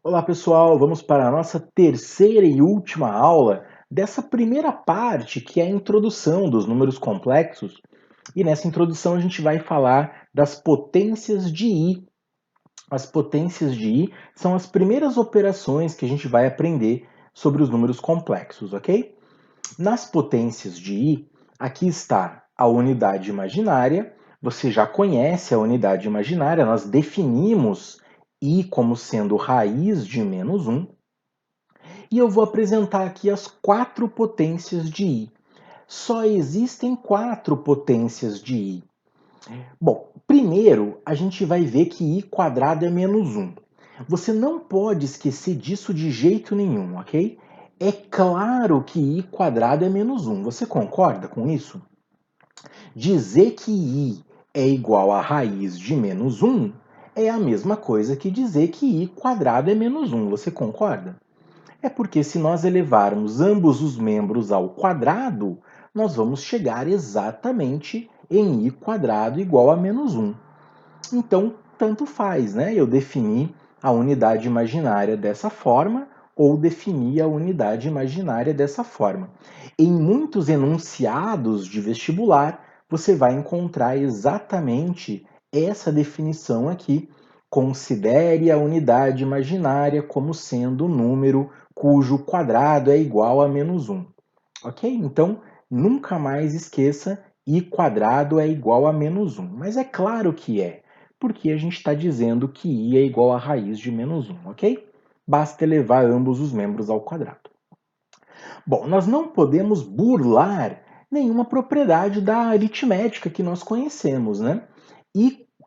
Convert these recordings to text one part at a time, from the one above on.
Olá pessoal, vamos para a nossa terceira e última aula dessa primeira parte que é a introdução dos números complexos. E nessa introdução a gente vai falar das potências de I. As potências de I são as primeiras operações que a gente vai aprender sobre os números complexos, ok? Nas potências de I, aqui está a unidade imaginária. Você já conhece a unidade imaginária, nós definimos I como sendo raiz de -1. E eu vou apresentar aqui as quatro potências de I. Só existem quatro potências de I. Bom, primeiro a gente vai ver que I quadrado é -1. Você não pode esquecer disso de jeito nenhum, ok? É claro que I quadrado é -1. Você concorda com isso? Dizer que I é igual a raiz de -1 é a mesma coisa que dizer que I quadrado é -1. Você concorda? É porque se nós elevarmos ambos os membros ao quadrado, nós vamos chegar exatamente em I quadrado igual a -1. Então, tanto faz, né? Eu defini a unidade imaginária dessa forma ou defini a unidade imaginária dessa forma. Em muitos enunciados de vestibular, você vai encontrar exatamente essa definição aqui. Considere a unidade imaginária como sendo um número cujo quadrado é igual a -1. Ok? Então, nunca mais esqueça I quadrado é igual a -1. Mas é claro que é, porque a gente está dizendo que I é igual a raiz de -1, ok? Basta elevar ambos os membros ao quadrado. Bom, nós não podemos burlar nenhuma propriedade da aritmética que nós conhecemos, né?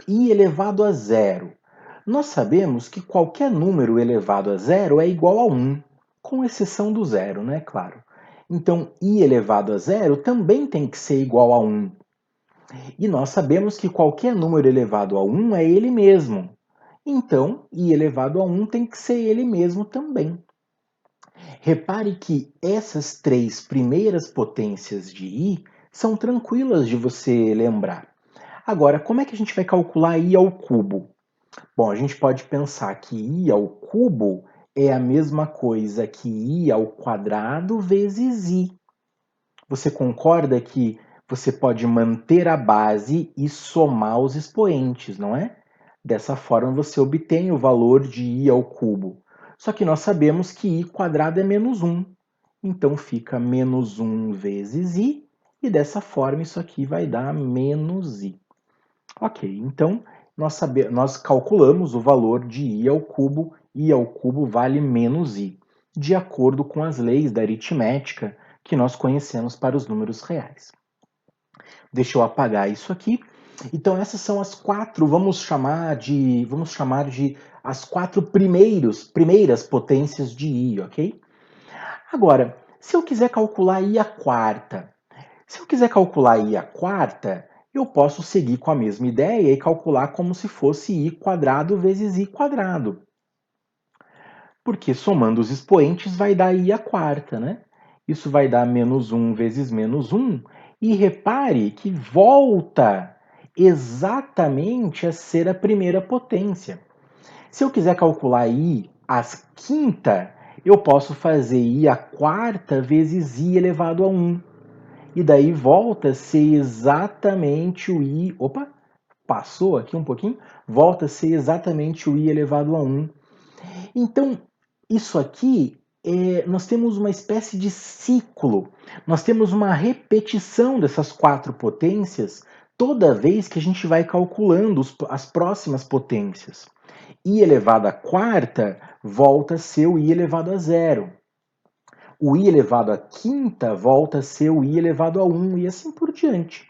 I elevado a zero. Nós sabemos que qualquer número elevado a zero é igual a 1, com exceção do zero, né? Claro. Então, I elevado a zero também tem que ser igual a 1. E nós sabemos que qualquer número elevado a 1 é ele mesmo. Então, I elevado a 1 tem que ser ele mesmo também. Repare que essas três primeiras potências de I são tranquilas de você lembrar. Agora, como é que a gente vai calcular I ao cubo? Bom, a gente pode pensar que I ao cubo é a mesma coisa que I ao quadrado vezes I. Você concorda que você pode manter a base e somar os expoentes, não é? Dessa forma você obtém o valor de I ao cubo. Só que nós sabemos que I quadrado é -1. Então fica -1 vezes I, e dessa forma isso aqui vai dar -I. Ok, então nós calculamos o valor de I ao cubo vale -I, de acordo com as leis da aritmética que nós conhecemos para os números reais. Deixa eu apagar isso aqui. Então essas são as quatro, vamos chamar de as quatro primeiras potências de I, ok? Agora, se eu quiser calcular I à quarta, eu posso seguir com a mesma ideia e calcular como se fosse I quadrado vezes I quadrado. Porque somando os expoentes vai dar I à quarta, né? Isso vai dar -1 vezes -1. E repare que volta exatamente a ser a primeira potência. Se eu quiser calcular I à quinta, eu posso fazer I à quarta vezes I elevado a 1. E daí volta a ser exatamente o I... Opa, passou aqui um pouquinho. Volta a ser exatamente o I elevado a 1. Então, isso aqui, nós temos uma espécie de ciclo. Nós temos uma repetição dessas quatro potências toda vez que a gente vai calculando as próximas potências. I elevado à quarta volta a ser o I elevado a zero. O I elevado à quinta volta a ser o I elevado a 1 e assim por diante.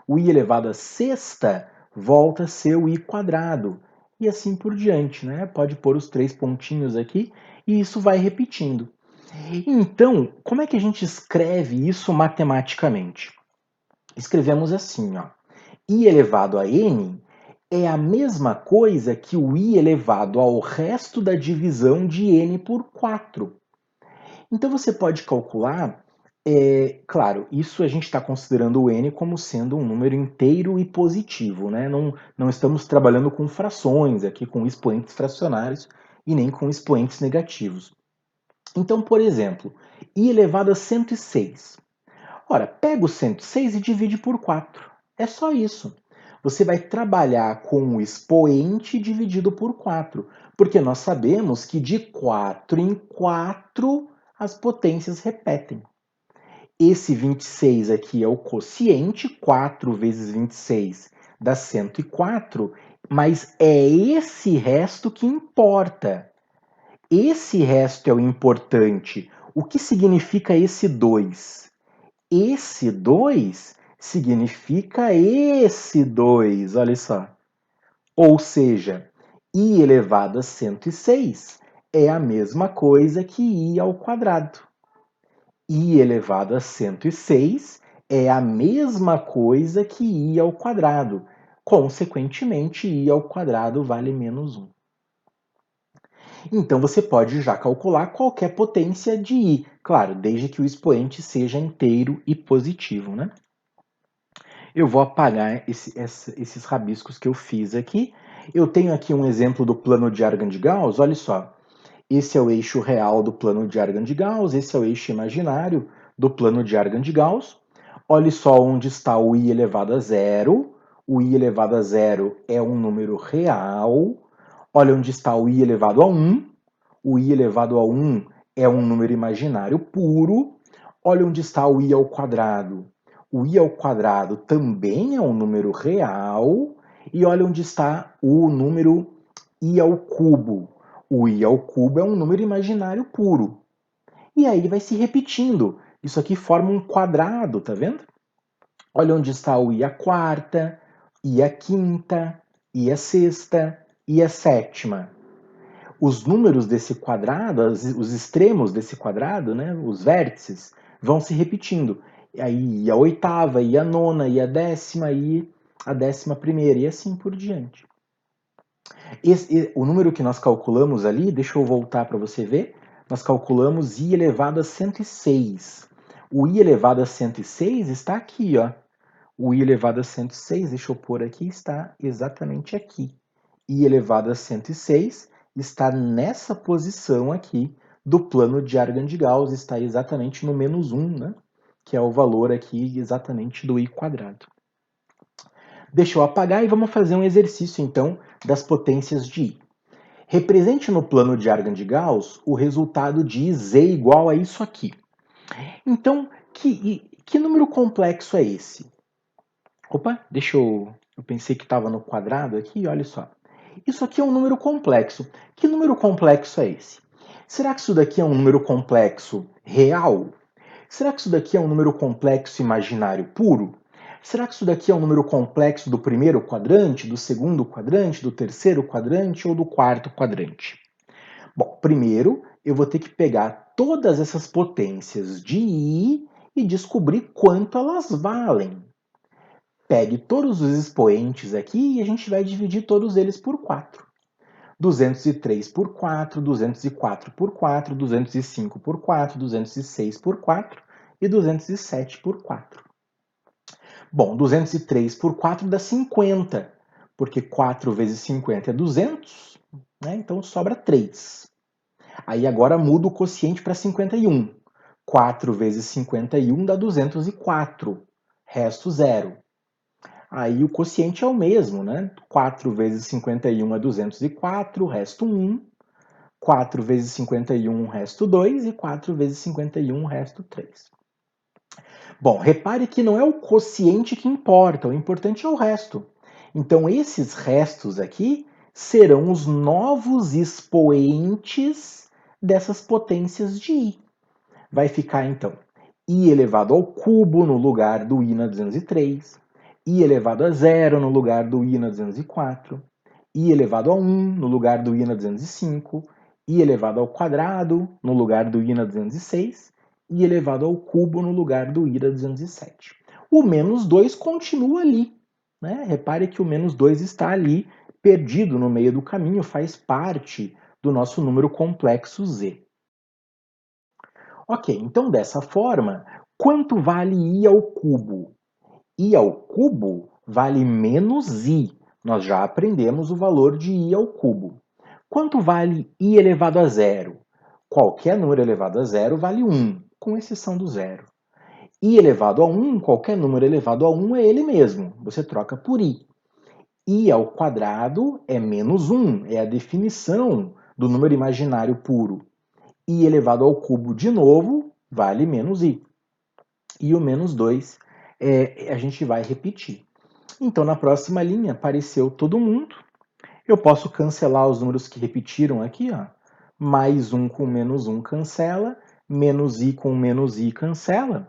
O I elevado à sexta volta a ser o I quadrado e assim por diante, né? Pode pôr os três pontinhos aqui e isso vai repetindo. Então, como é que a gente escreve isso matematicamente? Escrevemos assim, ó. I elevado a n é a mesma coisa que o I elevado ao resto da divisão de n por 4. Então você pode calcular, claro, isso a gente está considerando o n como sendo um número inteiro e positivo, né? Não estamos trabalhando com frações aqui, com expoentes fracionários, e nem com expoentes negativos. Então, por exemplo, i elevado a 106. Ora, pega o 106 e divide por 4. É só isso. Você vai trabalhar com o expoente dividido por 4, porque nós sabemos que de 4 em 4 as potências repetem. Esse 26 aqui é o quociente, 4 vezes 26 dá 104, mas é esse resto que importa. Esse resto é o importante. O que significa esse 2? Esse 2 significa esse 2, olha só. Ou seja, i elevado a 106 é a mesma coisa que i ao quadrado. I elevado a 106 é a mesma coisa que i ao quadrado. Consequentemente, i ao quadrado vale menos 1. Então você pode já calcular qualquer potência de i, claro, desde que o expoente seja inteiro e positivo, né? Eu vou apagar esses rabiscos que eu fiz aqui. Eu tenho aqui um exemplo do plano de Argand-Gauss, olha só. Esse é o eixo real do plano de Argand-Gauss, esse é o eixo imaginário do plano de Argand-Gauss. Olha só onde está o i elevado a zero. O i elevado a zero é um número real. Olha onde está o i elevado a 1. O i elevado a 1 é um número imaginário puro. Olha onde está o i ao quadrado. O i ao quadrado também é um número real. E olha onde está o número i ao cubo. O i ao cubo é um número imaginário puro. E aí vai se repetindo. Isso aqui forma um quadrado, tá vendo? Olha onde está o i à quarta, i à quinta, i à sexta, i à sétima. Os números desse quadrado, os extremos desse quadrado, né, os vértices, vão se repetindo. Aí i à oitava, i à nona, i à décima, i à 11ª, e assim por diante. O número que nós calculamos ali, deixa eu voltar para você ver, nós calculamos i elevado a 106. O i elevado a 106 está aqui, ó. O i elevado a 106, deixa eu pôr aqui, está exatamente aqui. I elevado a 106 está nessa posição aqui do plano de Argand-Gauss, está exatamente no menos 1, né? Que é o valor aqui exatamente do i quadrado. Deixa eu apagar e vamos fazer um exercício, então, das potências de i. Represente no plano de Argand-Gauss o resultado de z igual a isso aqui. Então, que número complexo é esse? Opa, eu pensei que estava no quadrado aqui, olha só. Isso aqui é um número complexo. Que número complexo é esse? Será que isso daqui é um número complexo real? Será que isso daqui é um número complexo imaginário puro? Será que isso daqui é um número complexo do primeiro quadrante, do segundo quadrante, do terceiro quadrante ou do quarto quadrante? Bom, primeiro eu vou ter que pegar todas essas potências de i e descobrir quanto elas valem. Pegue todos os expoentes aqui e a gente vai dividir todos eles por 4. 203 por 4, 204 por 4, 205 por 4, 206 por 4 e 207 por 4. Bom, 203 por 4 dá 50, porque 4 vezes 50 é 200, né? Então sobra 3. Aí agora muda o quociente para 51. 4 vezes 51 dá 204, resto 0. Aí o quociente é o mesmo, né? 4 vezes 51 é 204, resto 1. 4 vezes 51, resto 2. E 4 vezes 51, resto 3. Bom, repare que não é o quociente que importa, o importante é o resto. Então, esses restos aqui serão os novos expoentes dessas potências de i. Vai ficar, então, i elevado ao cubo no lugar do i na 203, i elevado a zero no lugar do i na 204, i elevado a 1 no lugar do i na 205, i elevado ao quadrado no lugar do i na 206, i elevado ao cubo no lugar do i na 207. O menos 2 continua ali, né? Repare que o menos 2 está ali, perdido no meio do caminho, faz parte do nosso número complexo z. Ok, então dessa forma, quanto vale i ao cubo? I ao cubo vale menos i. Nós já aprendemos o valor de i ao cubo. Quanto vale i elevado a zero? Qualquer número elevado a zero vale 1, com exceção do zero. I elevado a 1, qualquer número elevado a 1 é ele mesmo. Você troca por i. I ao quadrado é menos 1, é a definição do número imaginário puro. I elevado ao cubo, de novo, vale menos i. E o menos 2 a gente vai repetir. Então, na próxima linha, apareceu todo mundo. Eu posso cancelar os números que repetiram aqui, ó. Mais 1 com menos 1 cancela, menos i com menos i cancela.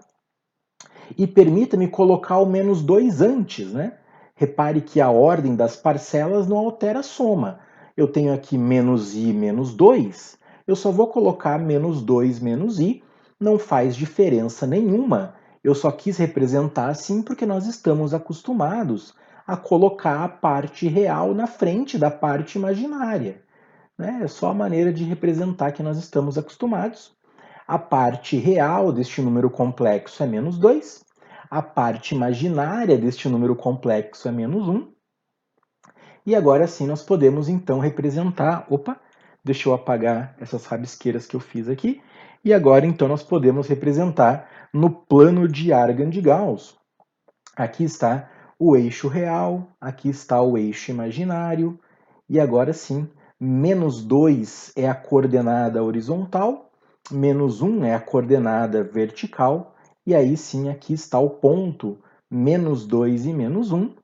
E permita-me colocar o menos 2 antes, né? Repare que a ordem das parcelas não altera a soma. Eu tenho aqui menos i menos 2, eu só vou colocar menos 2 menos i, não faz diferença nenhuma. Eu só quis representar assim porque nós estamos acostumados a colocar a parte real na frente da parte imaginária, né? É só a maneira de representar que nós estamos acostumados. A parte real deste número complexo é menos 2. A parte imaginária deste número complexo é menos 1. E agora sim nós podemos então representar... Opa, deixa eu apagar essas rabisqueiras que eu fiz aqui. E agora então nós podemos representar no plano de Argand de Gauss. Aqui está o eixo real, aqui está o eixo imaginário. E agora sim, menos 2 é a coordenada horizontal, menos 1 é a coordenada vertical, e aí sim aqui está o ponto, menos 2 e menos 1,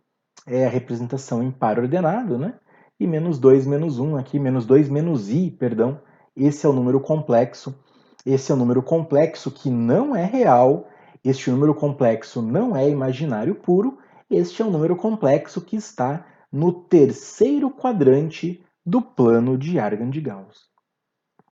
é a representação em par ordenado, né? E menos 2, menos 1 aqui, menos 2 menos i, perdão, esse é o número complexo. Esse é o número complexo que não é real, este número complexo não é imaginário puro, este é um número complexo que está no terceiro quadrante do plano de Argand de Gauss.